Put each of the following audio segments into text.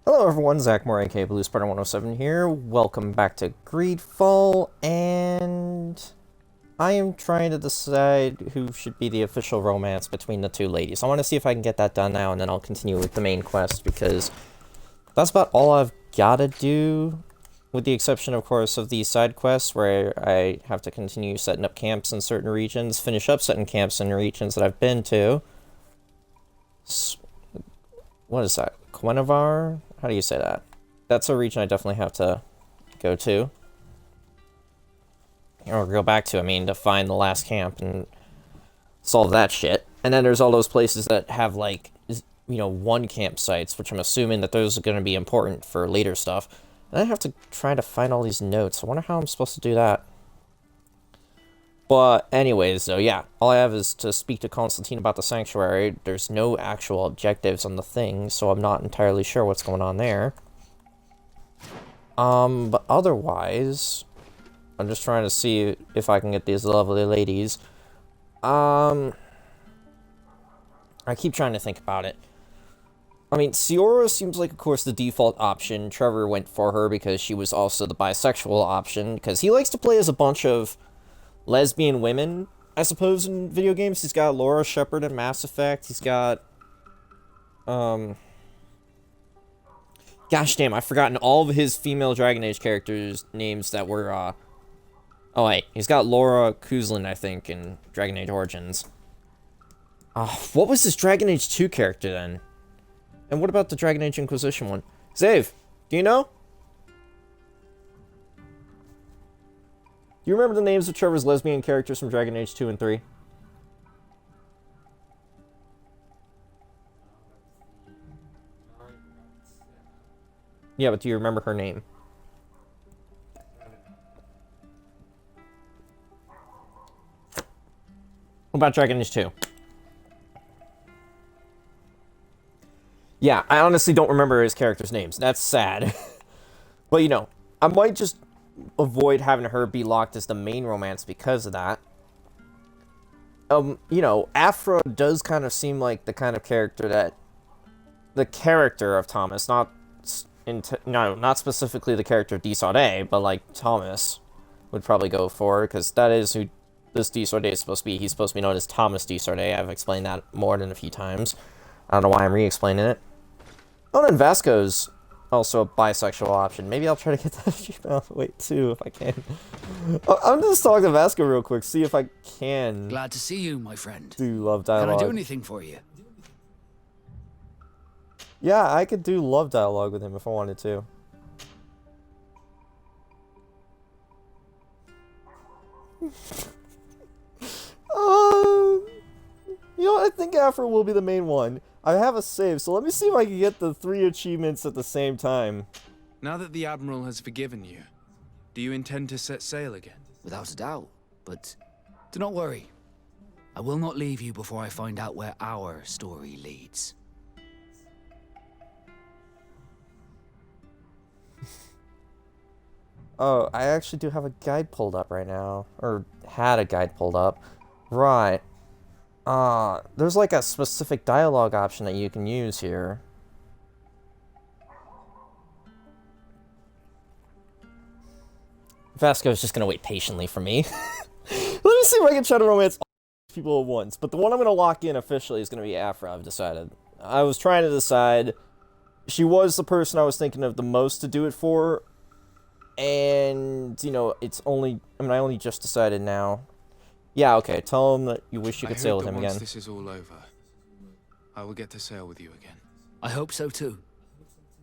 Hello everyone, Zach Moore, aka Blue Spartan 107 here. Welcome back to Greedfall, and I am trying to decide who should be the official romance between the two ladies. I want to see if I can get that done now, and then I'll continue with the main quest, because that's about all I've got to do, with the exception, of course, of these side quests, where I have to continue setting up camps in certain regions, finish up setting camps in regions that I've been to. What is that? Quenevar? How do you say that? That's a region I definitely have to go to. Or go back to, I mean, to find the last camp and solve that shit. And then there's all those places that have, like, one campsites, which I'm assuming that those are going to be important for later stuff. And I have to try to find all these notes. I wonder how I'm supposed to do that. But anyways, though, yeah, all I have is to speak to Constantine about the sanctuary. There's no actual objectives on the thing, so I'm not entirely sure what's going on there. But otherwise, I'm just trying to see if I can get these lovely ladies. I keep trying to think about it. I mean, Ciora seems like, of course, the default option. Trevor went for her because she was also the bisexual option, because he likes to play as a bunch of lesbian women, I suppose, in video games. He's got Laura Shepard in Mass Effect. He's got, gosh damn, I've forgotten all of his female Dragon Age characters' names that were, oh wait, he's got Laura Kuzlin, I think, in Dragon Age Origins. What was his Dragon Age 2 character, then? And what about the Dragon Age Inquisition one? Zave, do you know? Do you remember the names of Trevor's lesbian characters from Dragon Age 2 and 3? Yeah, but do you remember her name? What about Dragon Age 2? Yeah, I honestly don't remember his characters' names. That's sad. But, I might just avoid having her be locked as the main romance because of that. Afra does kind of seem like the kind of character that the character of Thomas, not specifically the character of Desaudet, but like Thomas would probably go for, because that is who this Desaudet is supposed to be. He's supposed to be known as Thomas Desaudet. I've explained that more than a few times. I don't know why I'm re-explaining it. Oh, and Vasco's also a bisexual option. Maybe I'll try to get that female weight too, if I can. I'm just talking to Vasco real quick, see if I can. Glad to see you, my friend. Do love dialogue. Can I do anything for you? Yeah, I could do love dialogue with him if I wanted to. I think Afro will be the main one. I have a save, so let me see if I can get the 3 achievements at the same time. Now that the Admiral has forgiven you, do you intend to set sail again? Without a doubt, but do not worry. I will not leave you before I find out where our story leads. Oh, I actually do have a guide pulled up right now. Or had a guide pulled up. Right. There's like a specific dialogue option that you can use here. Vasco's just gonna wait patiently for me. Let me see if I can try to romance all people at once. But the one I'm gonna lock in officially is gonna be Afra, I've decided. I was trying to decide. She was the person I was thinking of the most to do it for. And, it's only... I only just decided now. Yeah, okay, tell him that you wish you could sail with him again. Once this is all over, I will get to sail with you again. I hope so too.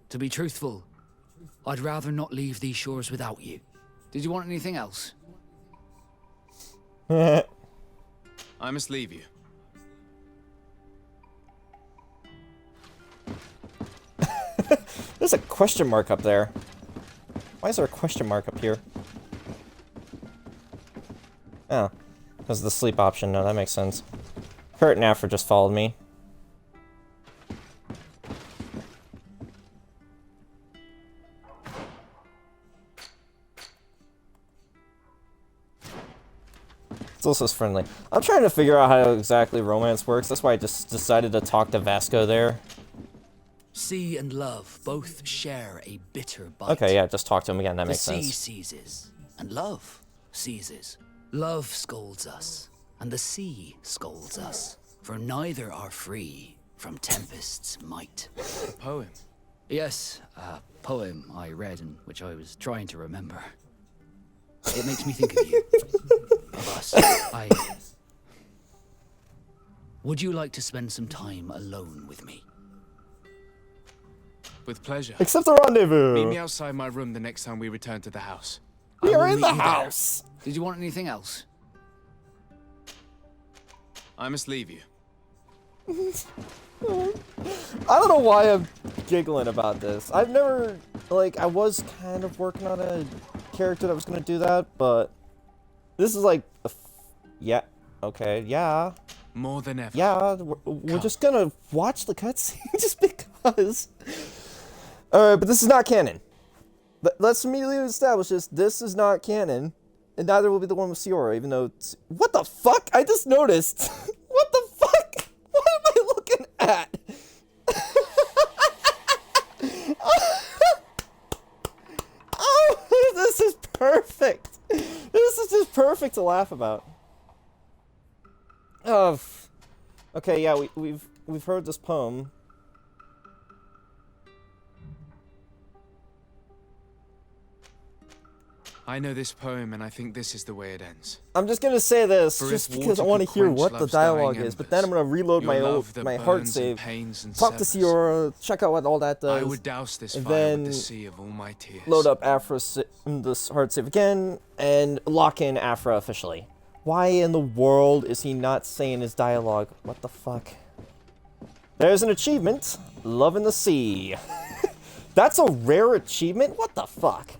To be truthful, I'd rather not leave these shores without you. Did you want anything else? I must leave you. There's a question mark up there. Why is there a question mark up here? Oh. Because of the sleep option. No, that makes sense. Kurt and Afra just followed me. It's also friendly. I'm trying to figure out how exactly romance works. That's why I just decided to talk to Vasco there. Sea and love both share a bitter bite. Okay, yeah, just talk to him again. That makes The sea sense. seizes, and love seizes. Love scolds us, and the sea scolds us, for neither are free from tempest's might. A poem. Yes, a poem I read and which I was trying to remember. It makes me think of you. Of us. Would you like to spend some time alone with me? With pleasure. Accept the rendezvous. Meet me outside my room the next time we return to the house. We I are will in the meet you there. house. Did you want anything else? I must leave you. I don't know why I'm giggling about this. I've never, like, I was kind of working on a character that was going to do that, but this is like, yeah, okay, yeah. More than ever. Yeah, we're just gonna watch the cutscene just because. Alright, but this is not canon. Let's immediately establish this is not canon, and neither will be the one with Siora, even though it's... What the fuck? I just noticed. What the fuck? What am I looking at? Oh, this is perfect. This is just perfect to laugh about. Oh, okay, yeah, we've heard this poem. I know this poem, and I think this is the way it ends. I'm just gonna say this For just if because I water want to could hear quench what the love's dialogue dying is, but then I'm embers, gonna reload your my love that my heart burns save, and pains and talk to severs. Siora, check out what all that does. I would douse this and fire then with the sea of all my tears. load up this heart save again, and lock in Afra officially. Why in the world is he not saying his dialogue? What the fuck? There's an achievement. Love in the Sea. That's a rare achievement? What the fuck?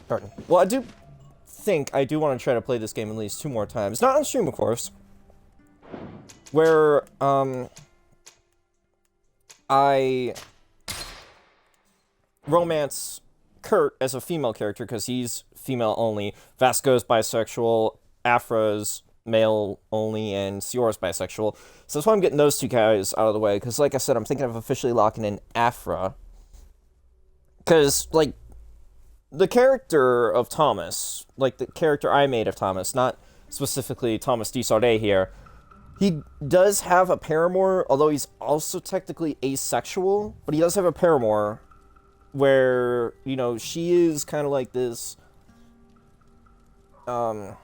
Pardon. Well, I do think I do want to try to play this game at least 2 more times. Not on stream, of course. Where, I romance Kurt as a female character, because he's female only. Vasco's bisexual, Afra's male only, and Siora's bisexual. So that's why I'm getting those 2 guys out of the way, because like I said, I'm thinking of officially locking in Afra. Because, like, the character of Thomas, like the character I made of Thomas, not specifically Thomas Desardet here, he does have a paramour, although he's also technically asexual, but he does have a paramour where, you know, she is kind of like this, well,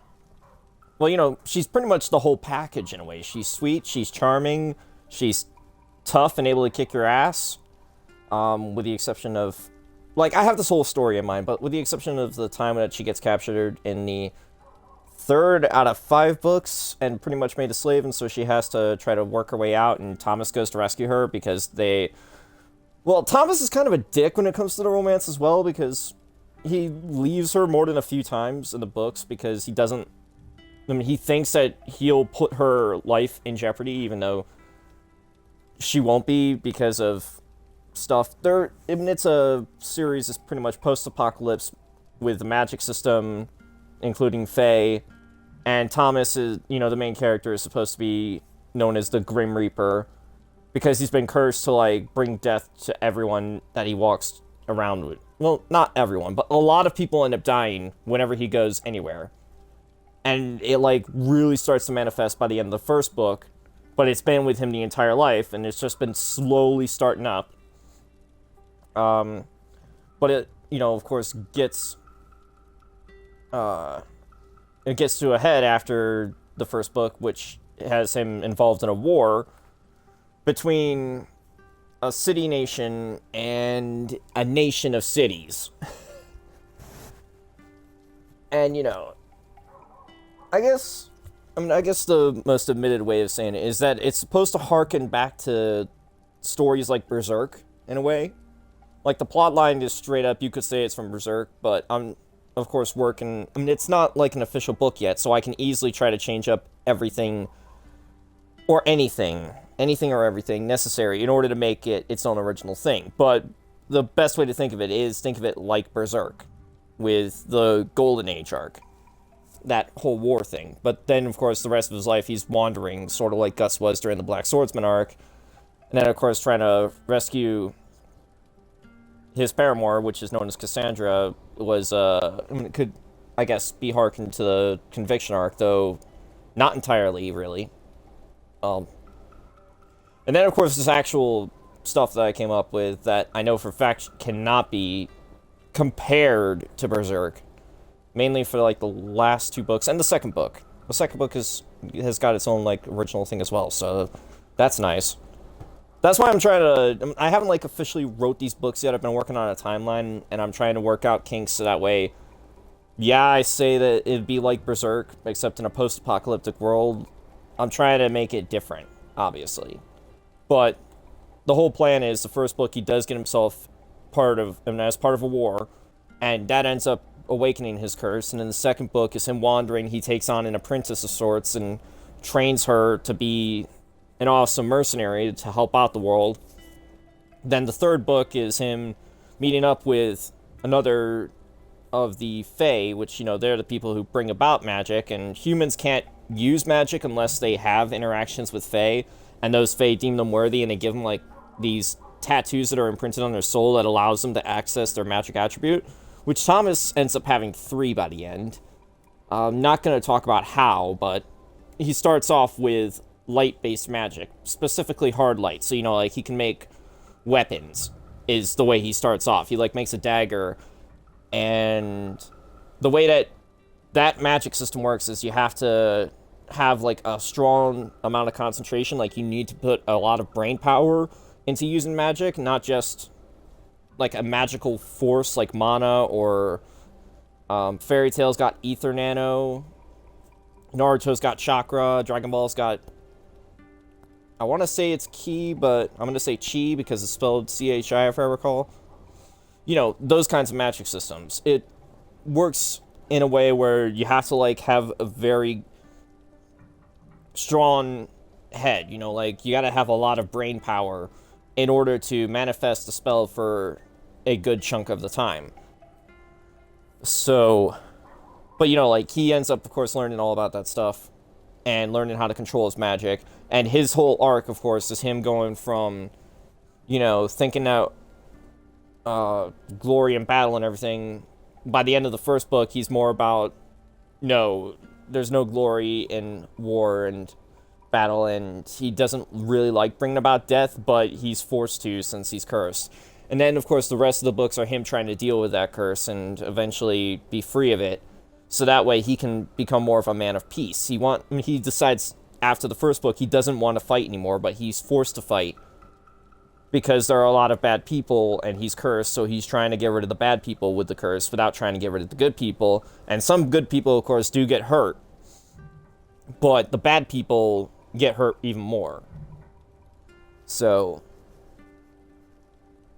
you know, she's pretty much the whole package in a way. She's sweet, she's charming, she's tough and able to kick your ass, with the exception of, like, I have this whole story in mind, but with the exception of the time that she gets captured in the 3rd out of 5 books and pretty much made a slave, and so she has to try to work her way out, and Thomas goes to rescue her because they... Well, Thomas is kind of a dick when it comes to the romance as well, because he leaves her more than a few times in the books because he doesn't... I mean, he thinks that he'll put her life in jeopardy, even though she won't be because of stuff. I mean, it's a series that's pretty much post-apocalypse with the magic system, including Fae, and Thomas is, you know, the main character is supposed to be known as the Grim Reaper because he's been cursed to, like, bring death to everyone that he walks around with. Well, not everyone, but a lot of people end up dying whenever he goes anywhere. And it, like, really starts to manifest by the end of the 1st book, but it's been with him the entire life, and it's just been slowly starting up. But it, you know, of course, gets to a head after the 1st book, which has him involved in a war between a city-nation and a nation of cities. And, you know, I guess the most admitted way of saying it is that it's supposed to harken back to stories like Berserk, in a way. Like, the plot line is straight up, you could say it's from Berserk, but I'm, of course, working... I mean, it's not, like, an official book yet, so I can easily try to change up everything, or anything or everything necessary in order to make it its own original thing. But the best way to think of it is think of it like Berserk, with the Golden Age arc. That whole war thing. But then, of course, the rest of his life, he's wandering, sort of like Gus was during the Black Swordsman arc, And then, of course, trying to rescue his paramour, which is known as Cassandra, was, could, I guess, be harkened to the conviction arc, though not entirely, really. And then, of course, this actual stuff that I came up with that I know for a fact cannot be compared to Berserk. Mainly for, like, the last 2 books, and the second book. The second book has got its own, like, original thing as well, so that's nice. That's why I'm trying to... I haven't, like, officially wrote these books yet. I've been working on a timeline, and I'm trying to work out kinks so that way... Yeah, I say that it'd be like Berserk, except in a post-apocalyptic world. I'm trying to make it different, obviously. But the whole plan is, the first book, he does get himself as part of a war, and that ends up awakening his curse. And in the second book is him wandering. He takes on an apprentice of sorts and trains her to be an awesome mercenary to help out the world. Then the third book is him meeting up with another of the Fae, which, you know, they're the people who bring about magic, and humans can't use magic unless they have interactions with Fae, and those Fae deem them worthy, and they give them, like, these tattoos that are imprinted on their soul that allows them to access their magic attribute, which Thomas ends up having 3 by the end. I'm not going to talk about how, but he starts off with light-based magic, specifically hard light, so, you know, like, he can make weapons, is the way he starts off. He, like, makes a dagger, and the way that magic system works is you have to have, like, a strong amount of concentration. Like, you need to put a lot of brain power into using magic, not just, like, a magical force like mana, or Fairy Tail's got Ether Nano, Naruto's got Chakra, Dragon Ball's got, I want to say it's Ki, but I'm going to say Chi because it's spelled C-H-I if I recall. You know, those kinds of magic systems. It works in a way where you have to, like, have a very strong head, you know, like, you gotta have a lot of brain power in order to manifest the spell for a good chunk of the time. So, but, you know, like, he ends up, of course, learning all about that stuff, and learning how to control his magic, and his whole arc, of course, is him going from, you know, thinking out glory and battle and everything. By the end of the first book, he's more about, no, there's no glory in war and battle, and he doesn't really like bringing about death, but he's forced to since he's cursed. And then, of course, the rest of the books are him trying to deal with that curse and eventually be free of it, so that way he can become more of a man of peace. He decides after the first book he doesn't want to fight anymore, but he's forced to fight because there are a lot of bad people, and he's cursed, so he's trying to get rid of the bad people with the curse without trying to get rid of the good people. And some good people, of course, do get hurt, but the bad people get hurt even more. So,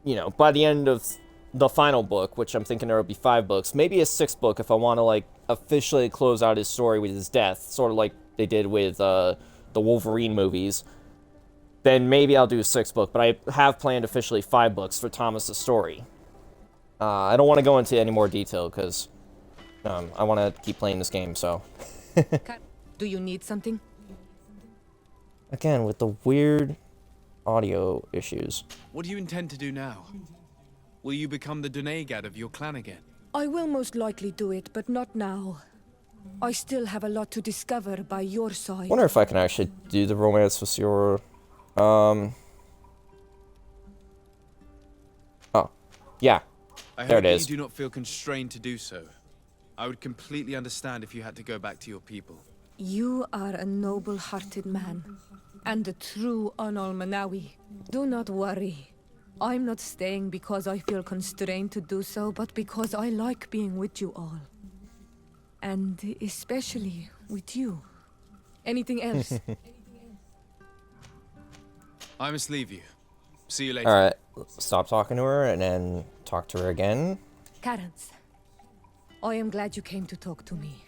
you know, by the end of the final book, which I'm thinking there will be 5 books, maybe a 6th book if I want to, like, officially close out his story with his death, sort of like they did with the Wolverine movies, then maybe I'll do a 6th book, but I have planned officially 5 books for Thomas's story. I don't want to go into any more detail, because I want to keep playing this game, so... Do you need something? Again, with the weird audio issues. What do you intend to do now? Will you become the Donegad of your clan again? I will most likely do it, but not now. I still have a lot to discover by your side. I wonder if I can actually do the romance with your... Oh. Yeah. I there hope it that is. you do not feel constrained to do so. I would completely understand if you had to go back to your people. You are a noble-hearted man, and a true Onol-Manawi. Do not worry. I'm not staying because I feel constrained to do so, but because I like being with you all. And especially with you. Anything else? I must leave you. See you later. Alright, stop talking to her and then talk to her again. Carence, I am glad you came to talk to me.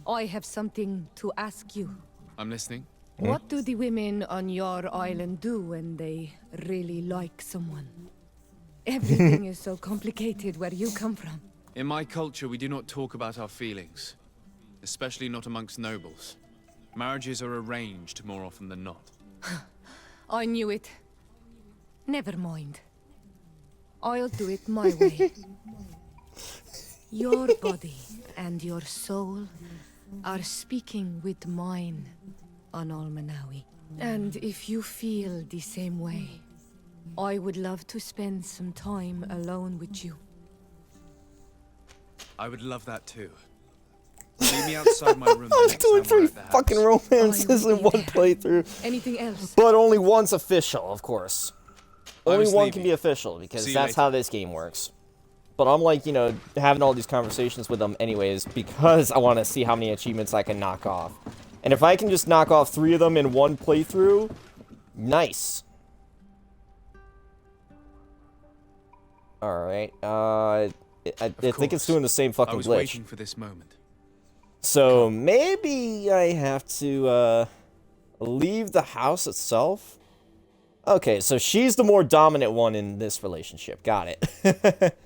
I have something to ask you. I'm listening. What do the women on your island do when they really like someone? Everything is so complicated where you come from. In my culture, we do not talk about our feelings. Especially not amongst nobles. Marriages are arranged more often than not. I knew it. Never mind. I'll do it my way. Your body and your soul are speaking with mine on Almanawi. And if you feel the same way, I would love to spend some time alone with you. I would love that too. Meet me outside my room. I was doing three 3 fucking romances in one playthrough. Anything else? But only one's official, of course. Only one can leaving. be official, because See you that's later. how this game works. But I'm like, you know, having all these conversations with them anyways, because I want to see how many achievements I can knock off. And if I can just knock off 3 of them in one playthrough, nice. Alright, I think it's doing the same I fucking was glitch. waiting for this moment. So maybe I have to leave the house itself. Okay, so she's the more dominant one in this relationship. Got it.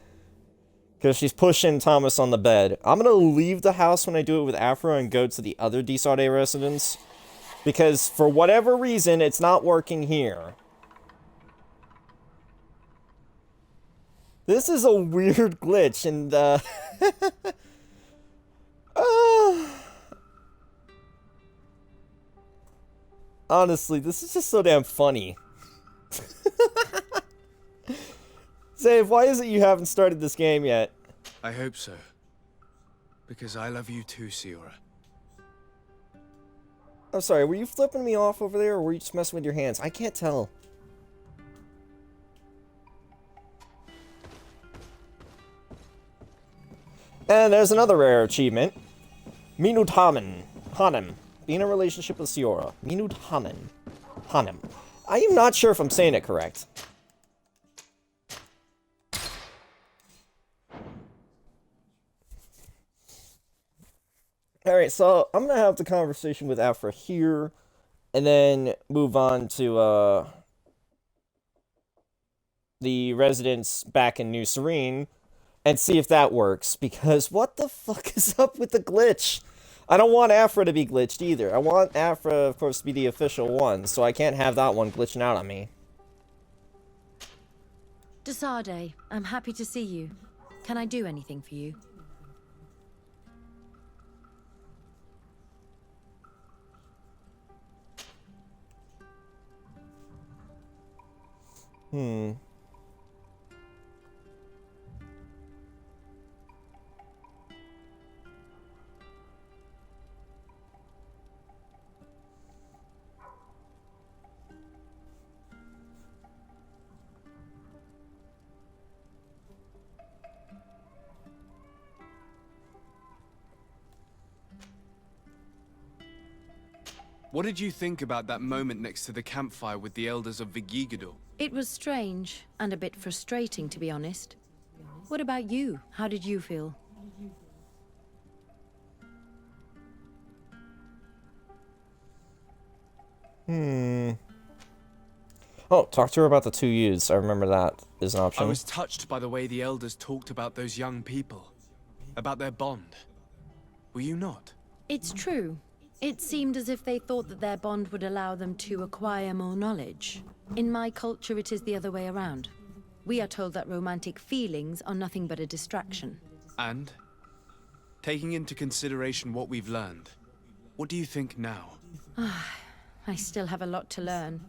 Because she's pushing Thomas on the bed. I'm gonna leave the house when I do it with Afro and go to the other Desarde residence. Because for whatever reason, it's not working here. This is a weird glitch, and honestly, this is just so damn funny. Zave, why is it you haven't started this game yet? I hope so. Because I love you too, Siora. I'm sorry, were you flipping me off over there, or were you just messing with your hands? I can't tell. And there's another rare achievement. Minut Hanem. Be in a relationship with Siora. Minut Hanem. I am not sure if I'm saying it correct. Alright, so I'm gonna have the conversation with Afra here, and then move on to, the residence back in New Serene, and see if that works, because what the fuck is up with the glitch? I don't want Afra to be glitched either. I want Afra, of course, to be the official one, so I can't have that one glitching out on me. Desarde, I'm happy to see you. Can I do anything for you? What did you think about that moment next to the campfire with the elders of Vigigado? It was strange, and a bit frustrating, to be honest. What about you? How did you feel? Oh, talk to her about the 2 youths. I remember that is an I option. was touched by the way the elders talked about those young people. About their bond. Were you not? It's true. It seemed as if they thought that their bond would allow them to acquire more knowledge. In my culture, it is the other way around. We are told that romantic feelings are nothing but a distraction. And? Taking into consideration what we've learned, what do you think now? I still have a lot to learn.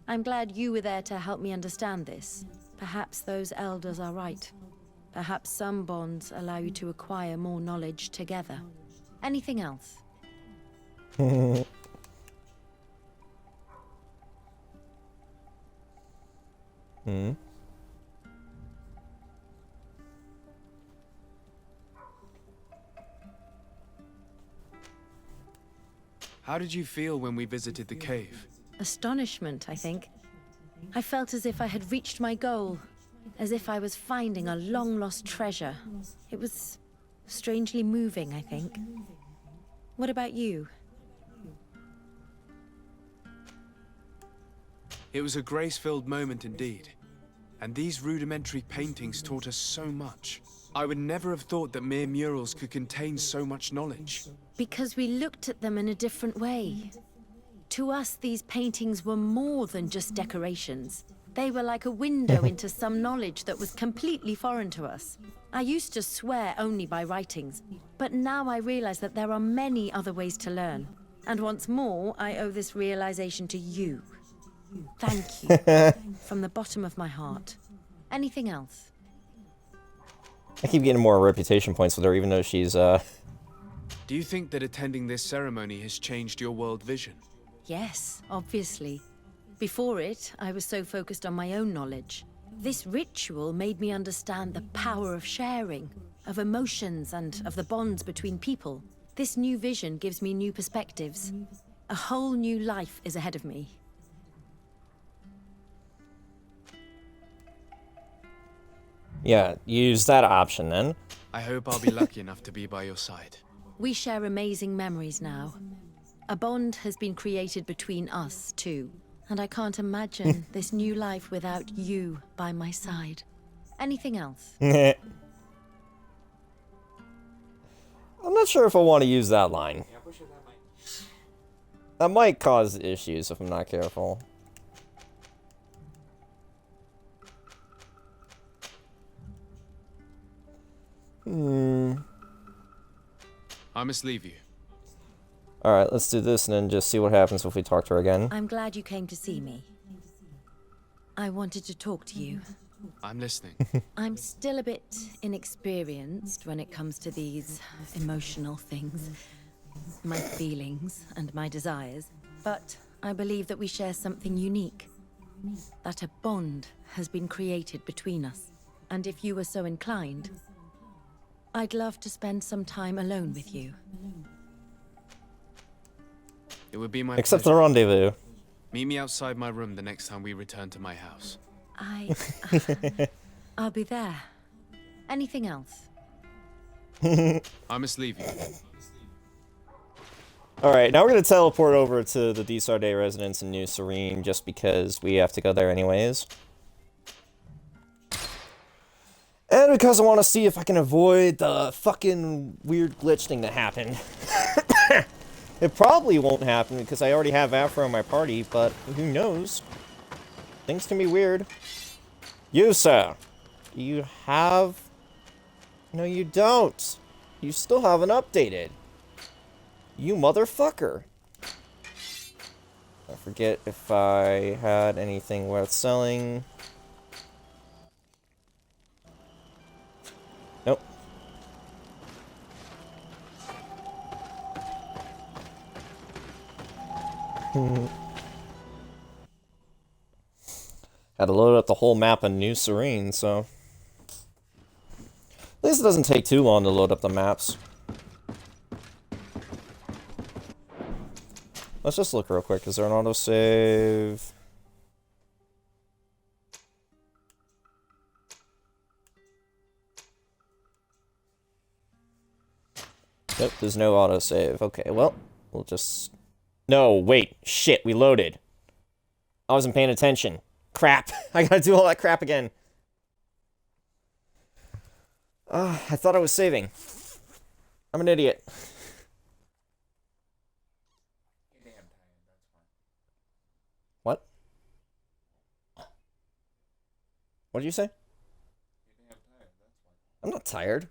I'm glad you were there to help me understand this. Perhaps those elders are right. Perhaps some bonds allow you to acquire more knowledge together. Anything else? How did you feel when we visited the cave? Astonishment, I think. I felt as if I had reached my goal, as if I was finding a long-lost treasure. It was strangely moving, I think. What about you? It was a grace-filled moment indeed. And these rudimentary paintings taught us so much. I would never have thought that mere murals could contain so much knowledge. Because we looked at them in a different way. To us, these paintings were more than just decorations. They were like a window into some knowledge that was completely foreign to us. I used to swear only by writings, but now I realize that there are many other ways to learn. And once more, I owe this realization to you. Thank you. From the bottom of my heart. Anything else? I keep getting more reputation points with her, even though she's, Do you think that attending this ceremony has changed your world vision? Yes, obviously. Before it, I was so focused on my own knowledge. This ritual made me understand the power of sharing, of emotions, and of the bonds between people. This new vision gives me new perspectives. A whole new life is ahead of me. yeah, use that option then. I hope I'll be lucky enough to be by your side. We share amazing memories now. A bond has been created between us two, and I can't imagine this new life without you by my side. Anything else? I'm not sure if I want to use that line. That might cause issues if I'm not careful. I must leave you. Alright, let's do this and then just see what happens if we talk to her again. I'm glad you came to see me. I wanted to talk to you. I'm listening. I'm still a bit inexperienced when it comes to these emotional things. My feelings and my desires. But I believe that we share something unique. That a bond has been created between us. And if you were so inclined, I'd love to spend some time alone with you. It would be my Except the pleasure. rendezvous. Meet me outside my room the next time we return to my house. I'll be there. Anything else? I must leave you. Alright, now we're gonna teleport over to the Desarde residence in New Serene just because we have to go there anyways. And because I want to see if I can avoid the fucking weird glitch thing that happened. It probably won't happen because I already have Afro in my party, but who knows? Things can be weird. You, sir. You have... No, you don't. You still haven't updated. You motherfucker. I forget if I had anything worth selling. Nope. Had to load up the whole map of New Serene, so... At least it doesn't take too long to load up the maps. Let's just look real quick. Is there an autosave? Nope, there's no autosave. Okay, well, we'll just... No, wait. Shit, we loaded. I wasn't paying attention. Crap. I gotta do all that crap again. I thought I was saving. I'm an idiot. What? What did you say? I'm not tired.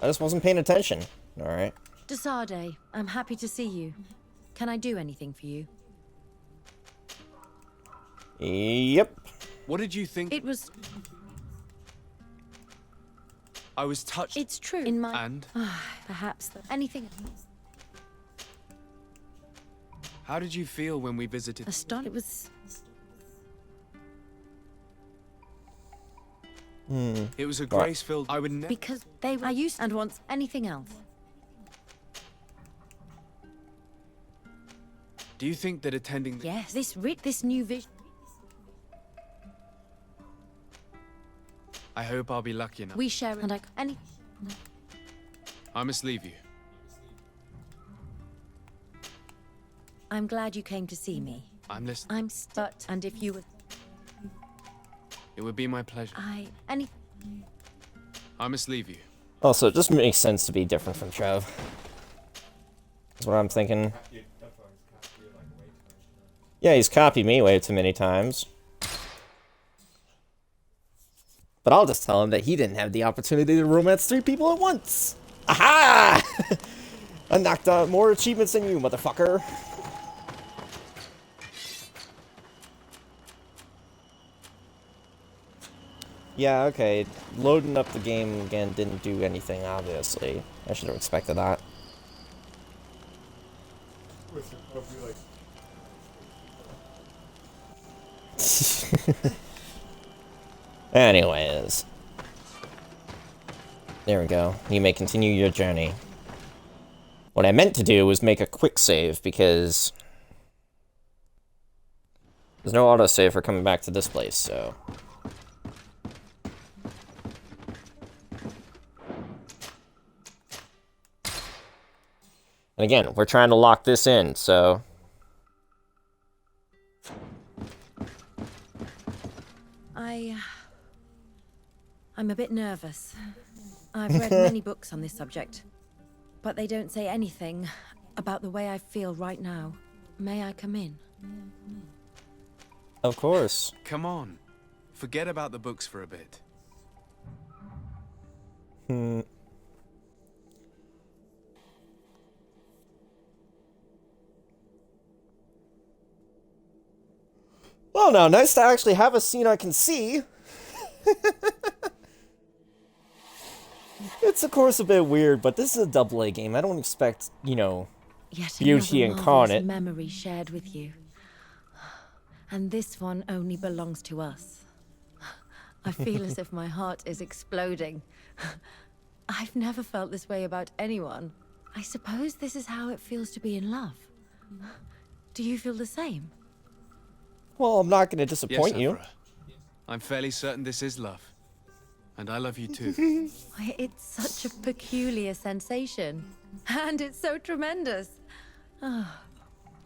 I just wasn't paying attention. Alright. Desarde, I'm happy to see you. Can I do anything for you? Yep. What did you think? It was... I was touched. It's true. In my... And? Perhaps anything... How did you feel when we visited? Astonished. It was... It was a grace-filled... I would never... Because they were... I used... And once... Anything else? Do you think that attending... Yes. This new vision... I hope I'll be lucky enough. We share... And any... I must leave you. I'm glad you came to see me. I'm listening. I'm but... And if you were... It would be my pleasure. Any... I must leave you. Also, it just makes sense to be different from Trev. That's what I'm thinking. Yeah, he's copied me way too many times. But I'll just tell him that he didn't have the opportunity to romance 3 people at once. Aha! I knocked out more achievements than you, motherfucker. Yeah, okay. Loading up the game again didn't do anything, obviously. I should have expected that. Anyways. There we go. You may continue your journey. What I meant to do was make a quick save, because there's no autosave for coming back to this place, so... And again, we're trying to lock this in, so... I'm a bit nervous. I've read many books on this subject, but they don't say anything about the way I feel right now. May I come in? Of course. Come on. Forget about the books for a bit. Well, now, nice to actually have a scene I can see. It's, of course, a bit weird, but this is a AA game. I don't expect, you know, Yet beauty another incarnate. marvelous memory shared with you. And this one only belongs to us. I feel as if my heart is exploding. I've never felt this way about anyone. I suppose this is how it feels to be in love. Do you feel the same? Well, I'm not going to disappoint Yes, you. Emperor. I'm fairly certain this is love. And I love you too. Why, it's such a peculiar sensation. And it's so tremendous. Ah,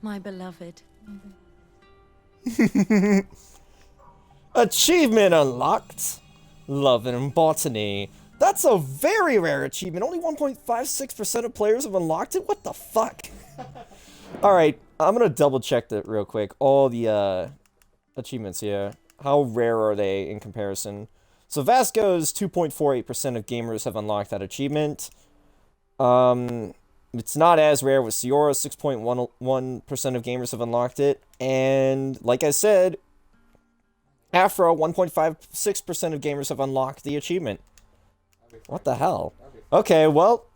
my beloved. Achievement unlocked. Love and botany. That's a very rare achievement. Only 1.56% of players have unlocked it? What the fuck? Alright, I'm gonna double check that real quick. All the achievements here. How rare are they in comparison? So Vasco's 2.48% of gamers have unlocked that achievement. It's not as rare with Siora, 6.11% of gamers have unlocked it. And like I said, Afro, 1.56% of gamers have unlocked the achievement. What the hell? Okay, well...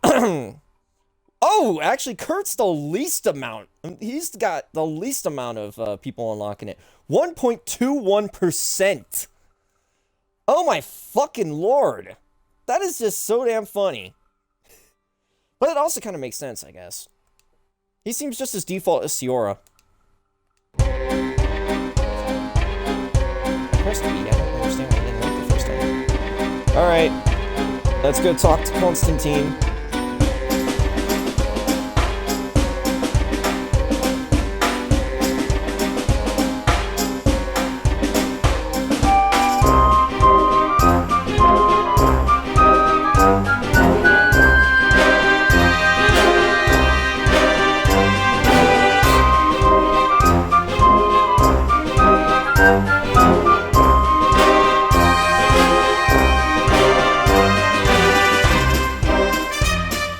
Oh, actually, Kurt's the least amount. He's got the least amount of people unlocking it. 1.21%. Oh my fucking lord. That is just so damn funny. But it also kind of makes sense, I guess. He seems just as default as Siora. Pressed B, I don't understand why I didn't like the first time. Alright. Let's go talk to Constantine.